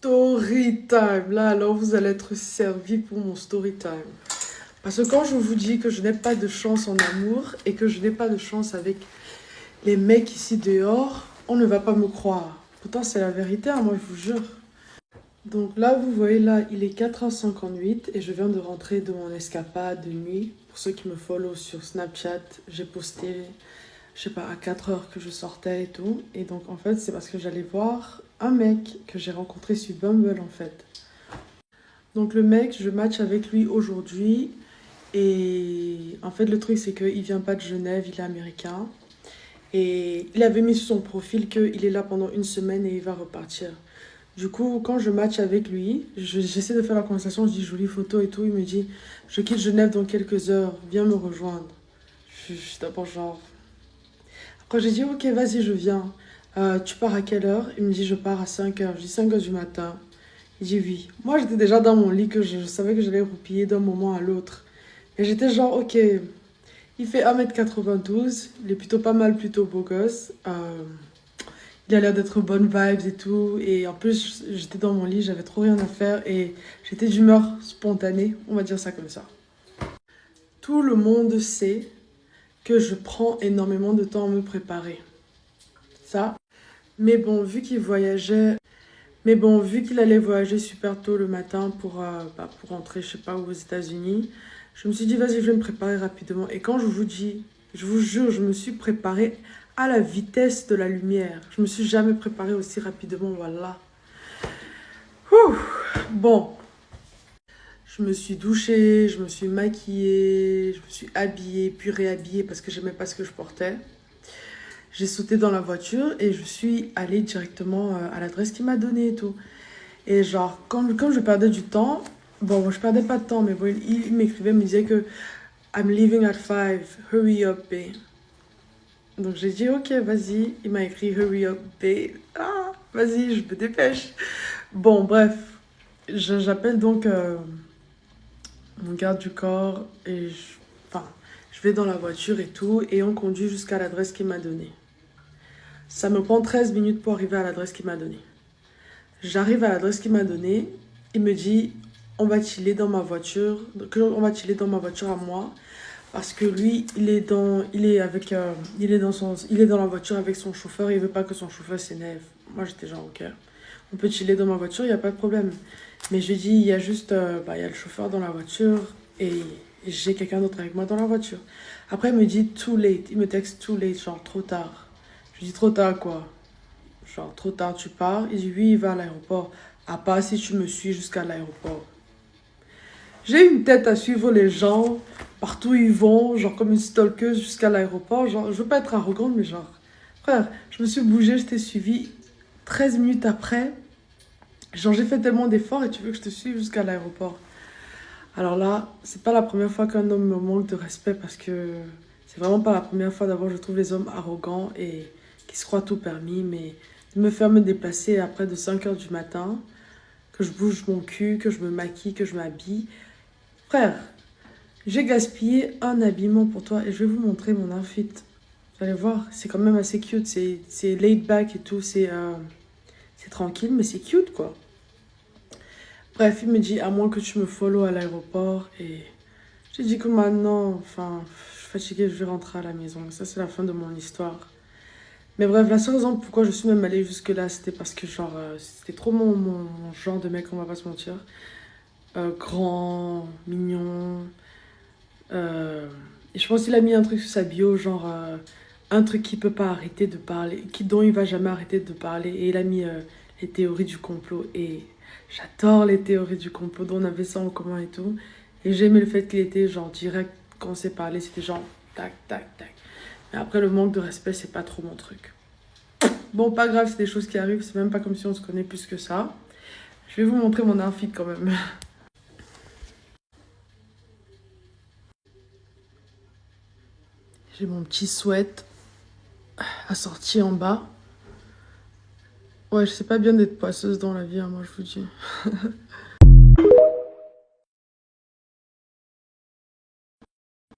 story time. Là, alors vous allez être servi pour mon story time. Parce que quand je vous dis que je n'ai pas de chance en amour et que je n'ai pas de chance avec les mecs ici dehors, on ne va pas me croire. Pourtant, c'est la vérité, hein, moi je vous jure. Donc là, vous voyez, là, il est 4h58 et je viens de rentrer de mon escapade de nuit. Pour ceux qui me follow sur Snapchat, j'ai posté, je sais pas, à 4h que je sortais et tout. Et donc, en fait, c'est parce que j'allais voir un mec que j'ai rencontré sur Bumble, en fait. Donc, le mec, je match avec lui aujourd'hui. Et en fait, le truc, c'est qu'il vient pas de Genève, il est américain. Et il avait mis sur son profil qu'il est là pendant une semaine et il va repartir. Du coup, quand je match avec lui, j'essaie de faire la conversation, je dis jolie photo et tout. Il me dit, je quitte Genève dans quelques heures, viens me rejoindre. Je suis d'abord genre. Après, j'ai dit, ok, vas-y, je viens. Tu pars à quelle heure? Il me dit, je pars à 5h. Je dis 5h du matin. Il dit oui. Moi, j'étais déjà dans mon lit que je savais que j'allais roupiller d'un moment à l'autre. Et j'étais genre, ok, il fait 1m92, il est plutôt pas mal, plutôt beau gosse. Il a l'air d'être bonne vibes et tout. Et en plus, j'étais dans mon lit, j'avais trop rien à faire et j'étais d'humeur spontanée, on va dire ça comme ça. Tout le monde sait que je prends énormément de temps à me préparer. Ça. Mais bon, vu qu'il voyageait, mais bon, vu qu'il allait voyager super tôt le matin pour rentrer, je sais pas où, aux États-Unis, je me suis dit, vas-y, je vais me préparer rapidement. Et quand je vous dis, je vous jure, je me suis préparée à la vitesse de la lumière. Je me suis jamais préparée aussi rapidement, voilà. Ouh. Bon, je me suis douchée, je me suis maquillée, je me suis habillée, puis réhabillée parce que j'aimais pas ce que je portais. J'ai sauté dans la voiture et je suis allée directement à l'adresse qu'il m'a donnée et tout. Et genre, comme je perdais du temps, bon, je perdais pas de temps, mais bon, il m'écrivait, me disait que I'm leaving at 5, hurry up, babe. Donc j'ai dit, ok, vas-y. Il m'a écrit, hurry up, babe. Ah, vas-y, je me dépêche. Bon, bref, j'appelle donc mon garde du corps et enfin, je vais dans la voiture et tout, et on conduit jusqu'à l'adresse qu'il m'a donnée. Ça me prend 13 minutes pour arriver à l'adresse qu'il m'a donnée. J'arrive à l'adresse qu'il m'a donnée. Il me dit, on va chiller dans ma voiture. On va chiller dans ma voiture à moi. Parce que lui, il est dans la voiture avec son chauffeur. Et il veut pas que son chauffeur s'énerve. Moi, j'étais genre, ok. On peut chiller dans ma voiture, il n'y a pas de problème. Mais je lui dis, il y a juste, il y a le chauffeur dans la voiture. Et j'ai quelqu'un d'autre avec moi dans la voiture. Après, il me dit, too late. Il me texte, too late, genre, trop tard. Je lui dis, trop tard, quoi? Genre, trop tard, tu pars. Il dit, oui, il va à l'aéroport. À part si tu me suis jusqu'à l'aéroport. J'ai une tête à suivre les gens partout où ils vont, genre comme une stalkeuse jusqu'à l'aéroport. Genre, je veux pas être arrogante, mais genre, frère, je me suis bougée, je t'ai suivi 13 minutes après. Genre, j'ai fait tellement d'efforts et tu veux que je te suive jusqu'à l'aéroport. Alors là, c'est pas la première fois qu'un homme me manque de respect parce que c'est vraiment pas la première fois. D'abord, je trouve les hommes arrogants et qui se croient tout permis, mais de me faire me déplacer après de 5h du matin, que je bouge mon cul, que je me maquille, que je m'habille. Frère, j'ai gaspillé un habillement pour toi et je vais vous montrer mon outfit. Vous allez voir, c'est quand même assez cute, c'est laid back et tout, c'est tranquille, mais c'est cute quoi. Bref, il me dit, à moins que tu me follow à l'aéroport. Et j'ai dit que maintenant, enfin, je suis fatiguée, je vais rentrer à la maison. Ça, c'est la fin de mon histoire. Mais bref, la seule raison pourquoi je suis même allée jusque-là, c'était parce que, genre, c'était trop mon genre de mec, on va pas se mentir. Grand, mignon. Et je pense qu'il a mis un truc sur sa bio, genre, un truc qui peut pas arrêter de parler, dont il va jamais arrêter de parler. Et il a mis les théories du complot. Et j'adore les théories du complot, dont on avait ça en commun et tout. Et j'ai aimé le fait qu'il était genre direct quand on s'est parlé, c'était genre tac, tac, tac. Mais après, le manque de respect, c'est pas trop mon truc. Bon, pas grave, c'est des choses qui arrivent, c'est même pas comme si on se connaît plus que ça. Je vais vous montrer mon outfit quand même. J'ai mon petit sweat assorti en bas. Ouais, je sais pas bien d'être poisseuse dans la vie, hein, moi je vous dis.